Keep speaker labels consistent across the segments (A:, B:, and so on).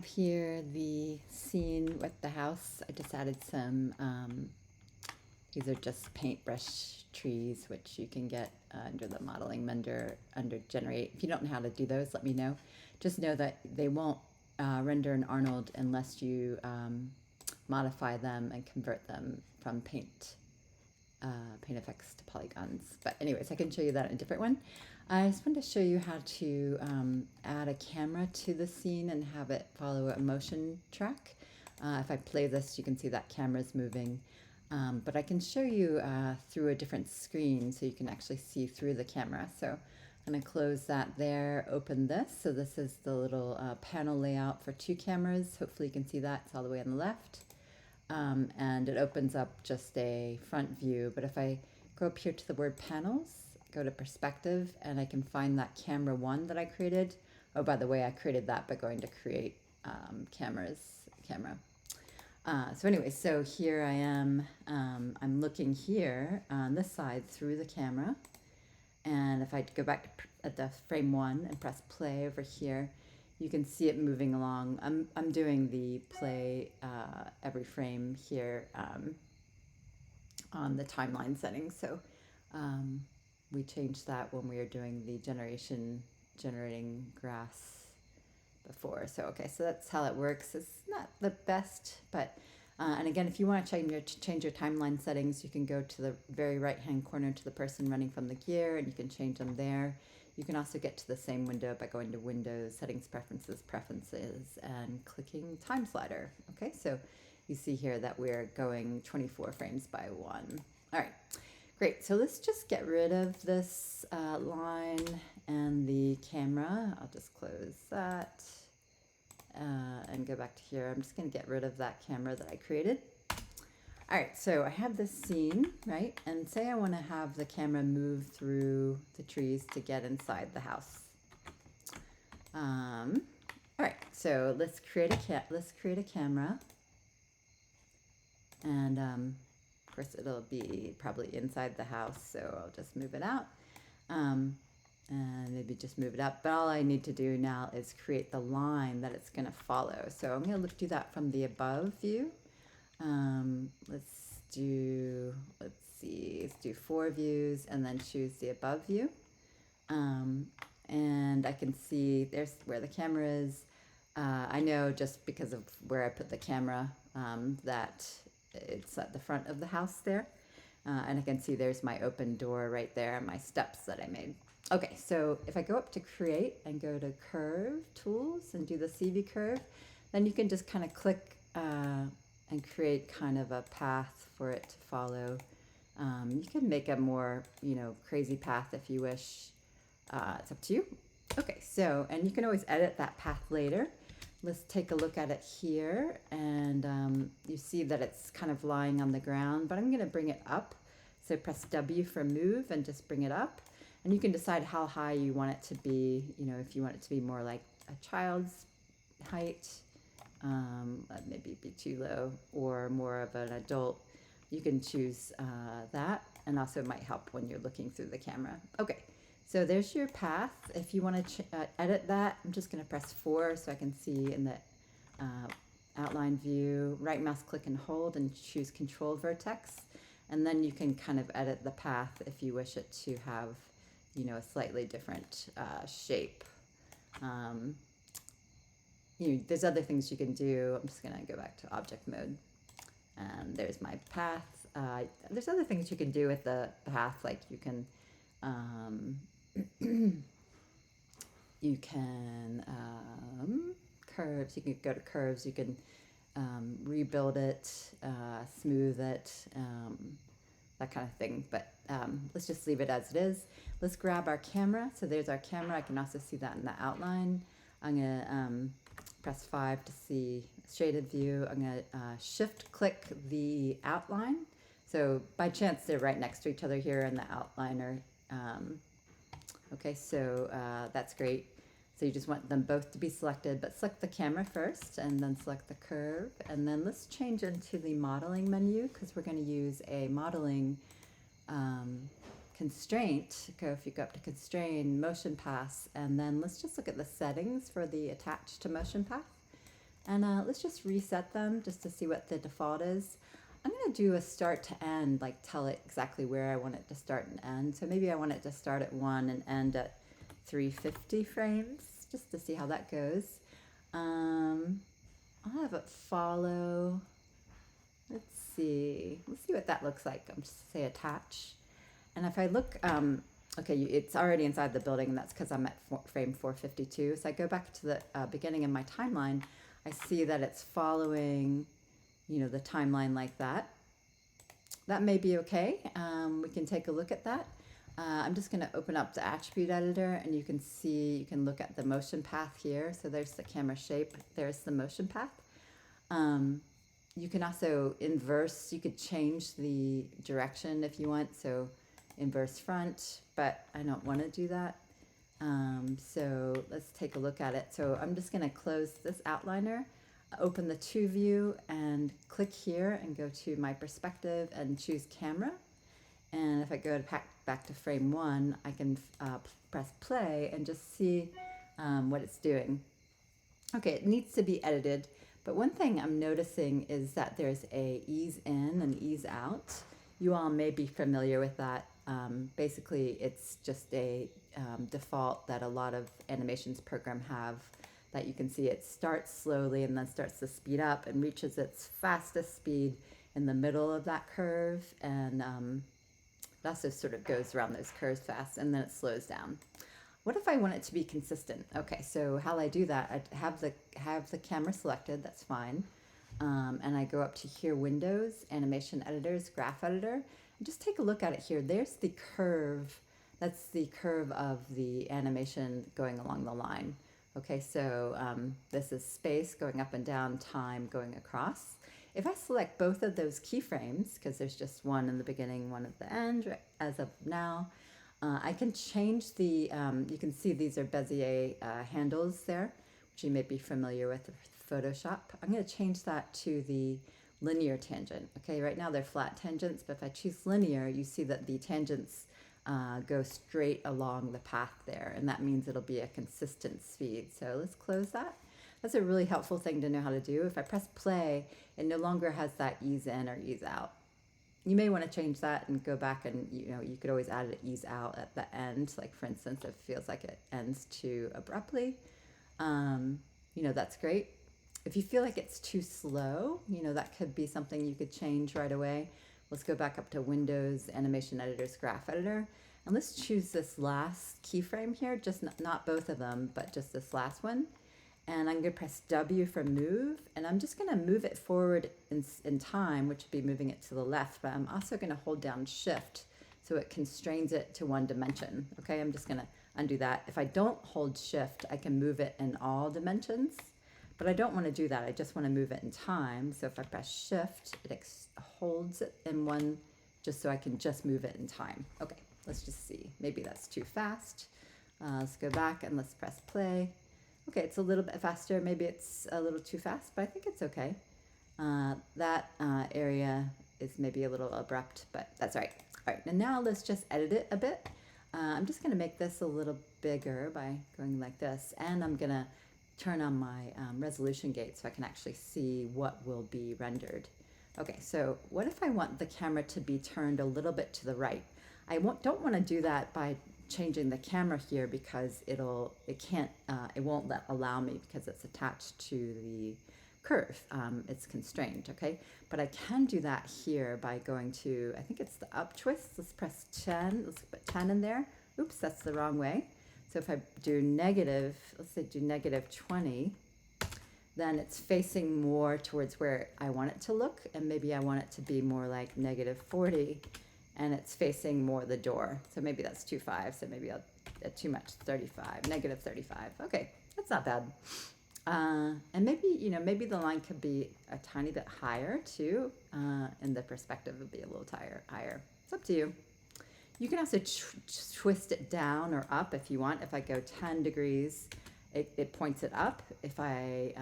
A: have here the scene with the house. I just added some, these are just paintbrush trees, which you can get under the modeling mender under generate. If you don't know how to do those, let me know. Just know that they won't render in Arnold unless you modify them and convert them from Paint Effects to polygons. But anyways, I can show you that in a different one. I just wanted to show you how to add a camera to the scene and have it follow a motion track. If I play this, you can see that camera's moving. But I can show you through a different screen so you can actually see through the camera. So I'm going to close that there, open this. So this is the little panel layout for 2 cameras. Hopefully you can see that. It's all the way on the left. And it opens up just a front view. But if I go up here to the word panels, go to perspective, and I can find that camera 1 that I created. Oh, by the way, I created that by going to create camera. So anyway, so here I am. I'm looking here on this side through the camera. And if I go back at the frame 1 and press play over here, you can see it moving along. I'm doing the play every frame here on the timeline settings. So we changed that when we were doing the generating grass before. So okay, so that's how it works. It's not the best, but and again, if you want to change your timeline settings, you can go to the very right hand corner to the person running from the gear, and you can change them there. You can also get to the same window by going to Windows, Settings, Preferences, and clicking Time Slider. Okay, so you see here that we're going 24 frames by 1. All right, great. So let's just get rid of this line and the camera. I'll just close that and go back to here. I'm just going to get rid of that camera that I created. All right, so I have this scene, right? And say I want to have the camera move through the trees to get inside the house. All right, so let's create a camera, and of course it'll be probably inside the house, so I'll just move it out, and maybe just move it up. But all I need to do now is create the line that it's going to follow. So I'm going to do that from the above view. Let's do 4 views and then choose the above view. And I can see there's where the camera is. I know just because of where I put the camera that it's at the front of the house there. And I can see there's my open door right there and my steps that I made. Okay, so if I go up to create and go to curve tools and do the CV curve, then you can just kind of click and create kind of a path for it to follow. You can make a more, crazy path if you wish. It's up to you. Okay, so, and you can always edit that path later. Let's take a look at it here, and you see that it's kind of lying on the ground, but I'm going to bring it up. So press W for move and just bring it up. And you can decide how high you want it to be, if you want it to be more like a child's height, maybe be too low, or more of an adult. You can choose that, and also it might help when you're looking through the camera. Okay, so there's your path. If you want to edit that, I'm just going to press 4 so I can see in the outline view, right mouse click and hold and choose control vertex, and then you can kind of edit the path if you wish it to have, a slightly different shape. There's other things you can do. I'm just going to go back to object mode. And there's my path. There's other things you can do with the path, like you can curves. You can go to curves. You can rebuild it, smooth it, that kind of thing. But let's just leave it as it is. Let's grab our camera. So there's our camera. I can also see that in the outline. I'm going to press 5 to see shaded view. I'm going to shift click the outline. So by chance they're right next to each other here in the outliner. Okay, so that's great. So you just want them both to be selected, but select the camera first and then select the curve. And then let's change into the modeling menu because we're going to use a modeling constraint. If you go up to constrain, motion path, and then let's just look at the settings for the attached to motion path. And let's just reset them just to see what the default is. I'm going to do a start to end, like tell it exactly where I want it to start and end. So maybe I want it to start at 1 and end at 350 frames, just to see how that goes. I'll have it follow. Let's see what that looks like. I'm just say attach. And if I look, okay, it's already inside the building, and that's because I'm at frame 452. So I go back to the beginning of my timeline. I see that it's following, the timeline like that. That may be okay. We can take a look at that. I'm just going to open up the attribute editor, and you can look at the motion path here. So there's the camera shape. There's the motion path. You can also inverse. You could change the direction if you want. So inverse front, but I don't want to do that. So let's take a look at it. So I'm just going to close this outliner, open the 2 view, and click here and go to my perspective and choose camera. And if I go back to frame 1, I can press play and just see what it's doing. Okay, it needs to be edited, but one thing I'm noticing is that there's a ease in and ease out. You all may be familiar with that. Basically, it's just a default that a lot of animations program have, that you can see it starts slowly and then starts to speed up and reaches its fastest speed in the middle of that curve, and it also sort of goes around those curves fast, and then it slows down. What if I want it to be consistent? Okay, so how I do that, I have the camera selected, that's fine. And I go up to here, Windows, Animation Editors, Graph Editor, and just take a look at it here. There's the curve. That's the curve of the animation going along the line. Okay, so this is space going up and down, time going across. If I select both of those keyframes, because there's just one in the beginning, one at the end, as of now, I can change the, you can see these are Bezier handles there, which you may be familiar with Photoshop. I'm going to change that to the linear tangent. Okay, right now they're flat tangents, but if I choose linear, you see that the tangents go straight along the path there, and that means it'll be a consistent speed. So let's close that. That's a really helpful thing to know how to do. If I press play, it no longer has that ease in or ease out. You may want to change that and go back, and you could always add an ease out at the end. Like for instance, if it feels like it ends too abruptly, that's great. If you feel like it's too slow, that could be something you could change right away. Let's go back up to Windows, Animation Editors, Graph Editor, and let's choose this last keyframe here, just not both of them, but just this last one. And I'm going to press W for move, and I'm just going to move it forward in time, which would be moving it to the left, but I'm also going to hold down Shift so it constrains it to one dimension. Okay, I'm just going to undo that. If I don't hold Shift, I can move it in all dimensions, but I don't want to do that. I just want to move it in time. So if I press Shift, it holds it in one, just so I can just move it in time. Okay, let's just see. Maybe that's too fast. Let's go back and let's press play. Okay, it's a little bit faster. Maybe it's a little too fast, but I think it's okay. That area is maybe a little abrupt, but that's all right. All right, and now let's just edit it a bit. I'm just going to make this a little bigger by going like this, and I'm going to turn on my resolution gate so I can actually see what will be rendered. Okay, so what if I want the camera to be turned a little bit to the right? I don't want to do that by changing the camera here, because it won't allow me, because it's attached to the curve. It's constrained, okay? But I can do that here by going to, I think it's the up twist. Let's press 10. Let's put 10 in there. Oops, that's the wrong way. So if I do negative, let's say do negative 20, then it's facing more towards where I want it to look, and maybe I want it to be more like negative 40, and it's facing more the door. So maybe that's 2.5, so maybe I'll too much, 35, negative 35. Okay, that's not bad. And maybe the line could be a tiny bit higher too, and the perspective would be a little higher. It's up to you. You can also twist it down or up if you want. If I go 10 degrees, it points it up. If I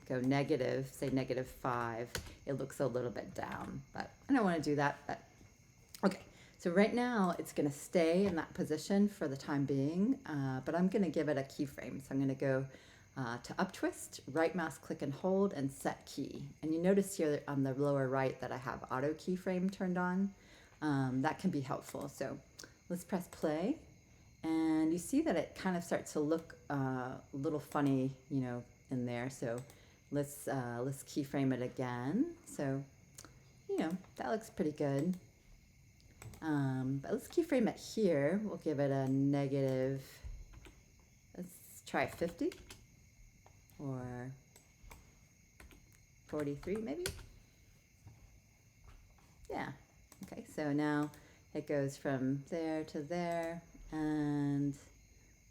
A: go negative, say negative 5, it looks a little bit down. But I don't want to do that. But okay, so right now it's going to stay in that position for the time being, but I'm going to give it a keyframe. So I'm going to go To up twist, right mouse click and hold and set key. And you notice here on the lower right that I have auto keyframe turned on. That can be helpful. So let's press play, and you see that it kind of starts to look a little funny, you know, in there. So let's keyframe it again. So, you know, that looks pretty good. But let's keyframe it here. We'll give it a negative, let's try 50 or 43 maybe. Yeah. Okay, so now it goes from there to there, and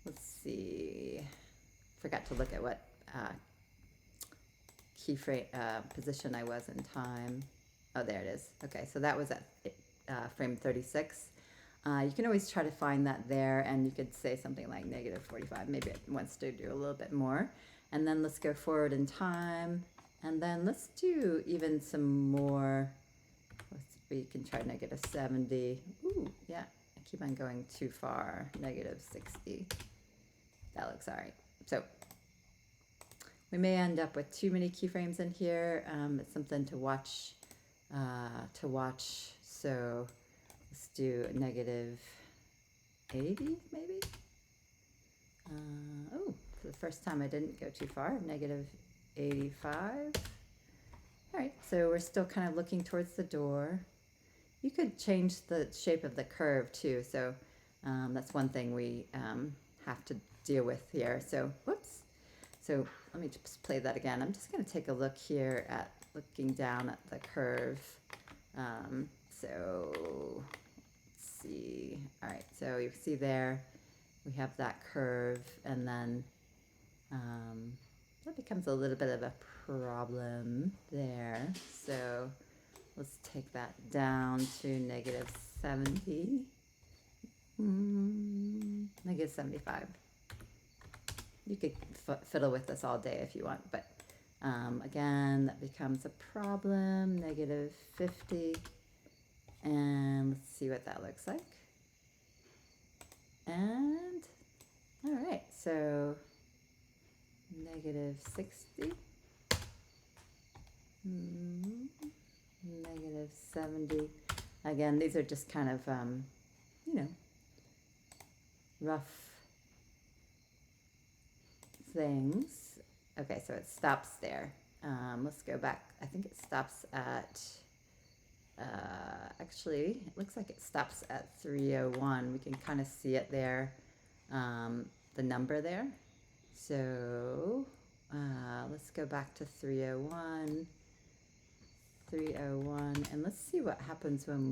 A: let's see. Forgot to look at what keyframe position I was in time. Oh, there it is. Okay, so that was at frame 36. You can always try to find that there, and you could say something like negative 45. Maybe it wants to do a little bit more. And then let's go forward in time, and then let's do even some more. We can try negative 70. Ooh, yeah, I keep on going too far. Negative 60. That looks all right. So we may end up with too many keyframes in here. It's something to watch. So let's do negative 80 maybe. Oh, for the first time I didn't go too far. Negative 85. All right, so we're still kind of looking towards the door. You could change the shape of the curve too, so that's one thing we have to deal with here. So, whoops. So let me just play that again. I'm just going to take a look here at looking down at the curve. So let's see. All right, so you see there we have that curve, and then that becomes a little bit of a problem there. So let's take that down to negative 70, negative 75. You could fiddle with this all day if you want, but again, that becomes a problem. Negative 50, and let's see what that looks like. And all right, so negative 60, negative 70. Again, these are just kind of, you know, rough things. Okay, so it stops there. Let's go back. I think it stops at, actually, it looks like it stops at 301. We can kind of see it there, the number there. So let's go back to 301, and let's see what happens when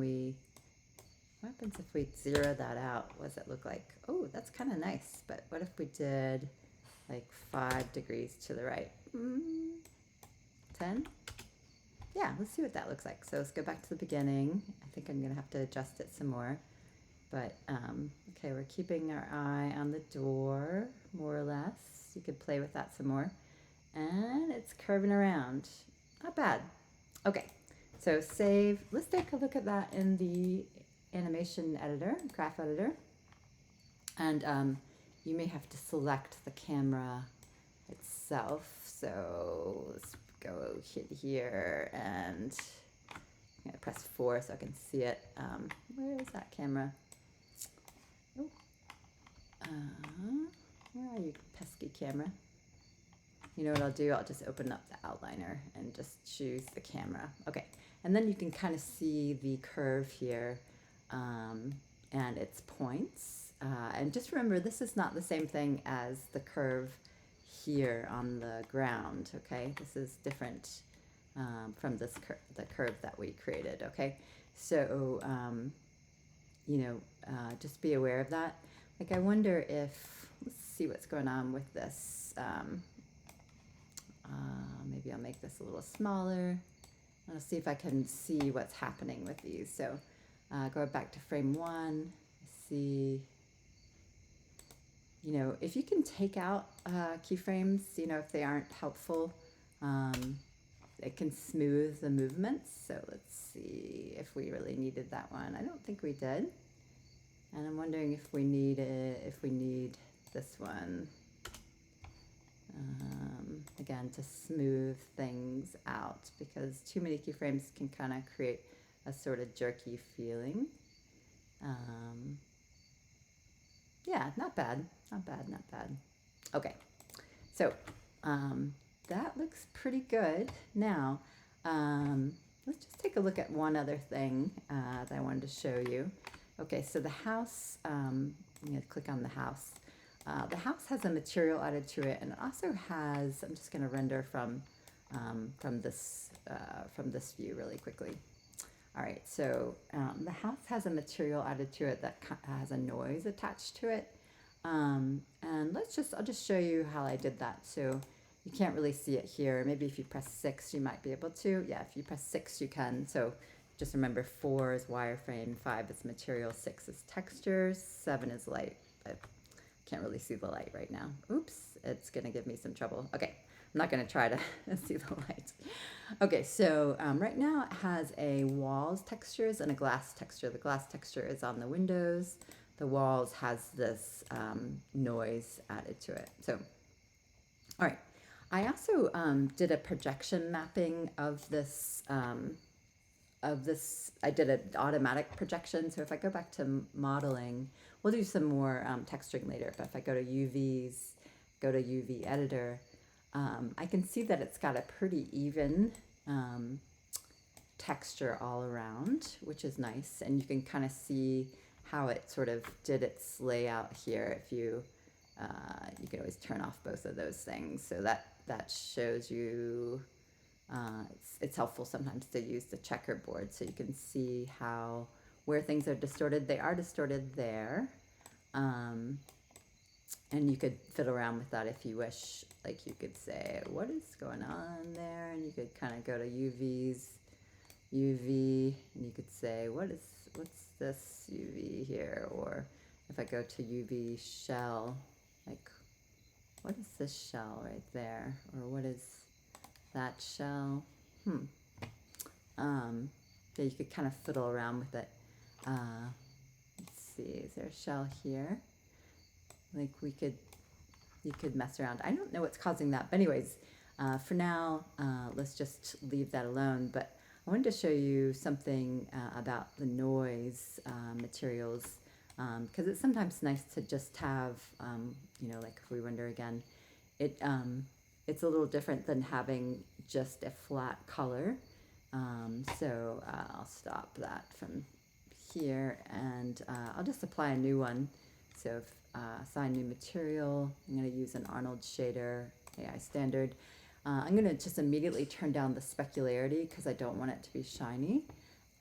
A: what happens if we zero that out? What does it look like? Oh, that's kind of nice, but what if we did like 5 degrees to the right? 10? Yeah, let's see what that looks like. So let's go back to the beginning. I think I'm gonna have to adjust it some more. But, okay, we're keeping our eye on the door, more or less. You could play with that some more. And it's curving around. Not bad. Okay, so save. Let's take a look at that in the animation editor, graph editor. And you may have to select the camera itself. So let's go hit here, and I'm gonna press 4 so I can see it. Where is that camera? Oh, where are you, pesky camera? You know what I'll do? I'll just open up the outliner and just choose the camera. Okay, and then you can kind of see the curve here and its points. And just remember, this is not the same thing as the curve here on the ground, okay? This is different from the curve that we created, okay? So, you know, just be aware of that. Like, I wonder if, let's see what's going on with this. Maybe I'll make this a little smaller. Let's see if I can see what's happening with these. So go back to frame 1, see, you know, if you can take out keyframes, you know, if they aren't helpful, it can smooth the movements. So let's see if we really needed that one. I don't think we did. And I'm wondering if we need this one. Again, to smooth things out, because too many keyframes can kind of create a sort of jerky feeling. Yeah, not bad, not bad, not bad. Okay, so that looks pretty good. Now, let's just take a look at one other thing that I wanted to show you. Okay, so the house, I'm going to click on the house. The house has a material added to it, and it also has, I'm just going to render from this view really quickly. All right, so the house has a material added to it that has a noise attached to it. And I'll just show you how I did that. So you can't really see it here. Maybe if you press 6, you might be able to. Yeah, if you press 6, you can. So just remember 4 is wireframe, 5 is material, 6 is textures, 7 is light. I can't really see the light right now. Oops, it's gonna give me some trouble. Okay, I'm not gonna try to see the light. Okay, so right now it has a walls textures and a glass texture. The glass texture is on the windows. The walls has this noise added to it. So, all right. I also did a projection mapping of this. I did an automatic projection. So if I go back to modeling, we'll do some more texturing later. But if I go to UVs, go to UV editor, I can see that it's got a pretty even texture all around, which is nice. And you can kind of see how it sort of did its layout here. If you can always turn off both of those things, so that shows you. It's helpful sometimes to use the checkerboard so you can see how where things are distorted. They are distorted there, and you could fiddle around with that if you wish. Like you could say, what is going on there, and you could kind of go to UV, and you could say, what's this UV here? Or if I go to UV shell, like, what is this shell right there? Or what is that shell? Yeah, you could kind of fiddle around with it. Let's see, is there a shell here? Like you could mess around. I don't know what's causing that, but anyways, for now, let's just leave that alone. But I wanted to show you something about the noise materials, because it's sometimes nice to just have, like if we render again, it's a little different than having just a flat color. So I'll stop that from here, and I'll just apply a new one. So assign new material, I'm going to use an Arnold shader, AI standard. I'm going to just immediately turn down the specularity because I don't want it to be shiny.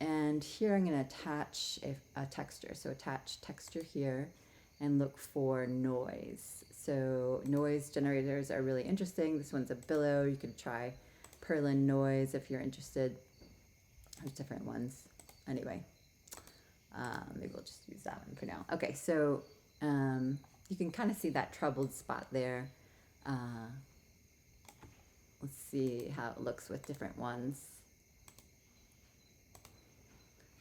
A: And here I'm going to attach a texture. So attach texture here and look for noise. So noise generators are really interesting. This one's a billow. You could try Perlin noise if you're interested. There's different ones. Anyway, maybe we'll just use that one for now. Okay, so you can kind of see that troubled spot there. Let's see how it looks with different ones.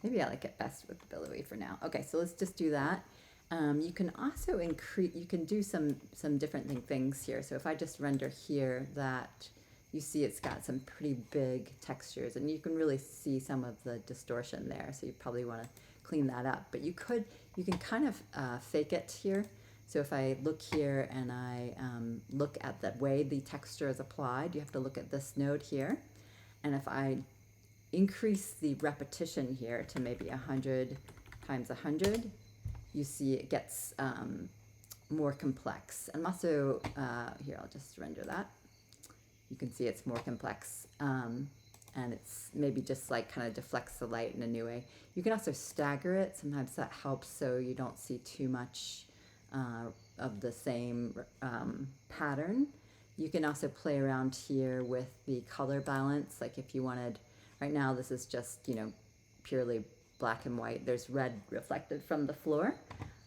A: Maybe I like it best with the billowy for now. Okay, so let's just do that. You can also increase, you can do some different things here. So if I just render here, that you see it's got some pretty big textures, and you can really see some of the distortion there. So you probably want to clean that up, but you can kind of fake it here. So if I look here and I look at the way the texture is applied, you have to look at this node here. And if I increase the repetition here to maybe 100 times 100, you see it gets more complex. And also, here, I'll just render that. You can see it's more complex. And it's maybe just like kind of deflects the light in a new way. You can also stagger it. Sometimes that helps so you don't see too much of the same pattern. You can also play around here with the color balance. Like if you wanted, right now this is just, purely black and white. There's red reflected from the floor.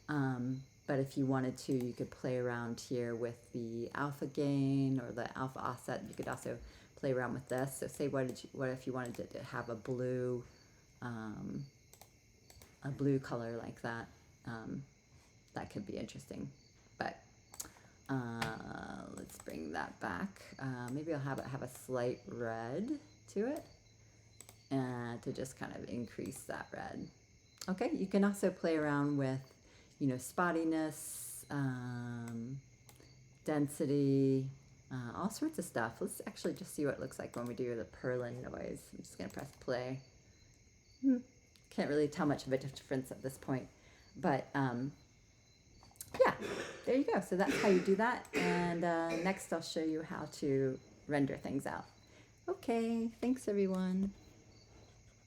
A: But if you wanted to, you could play around here with the alpha gain or the alpha offset. You could also play around with this. So say what if you wanted to have a blue color like that. That could be interesting. But Let's bring that back. Maybe I'll have it have a slight red to it to just kind of increase that red. Okay, you can also play around with, spottiness, density, all sorts of stuff. Let's actually just see what it looks like when we do the purling noise. I'm just going to press play. Can't really tell much of a difference at this point, but yeah, there you go. So that's how you do that. And next I'll show you how to render things out. Okay, thanks everyone.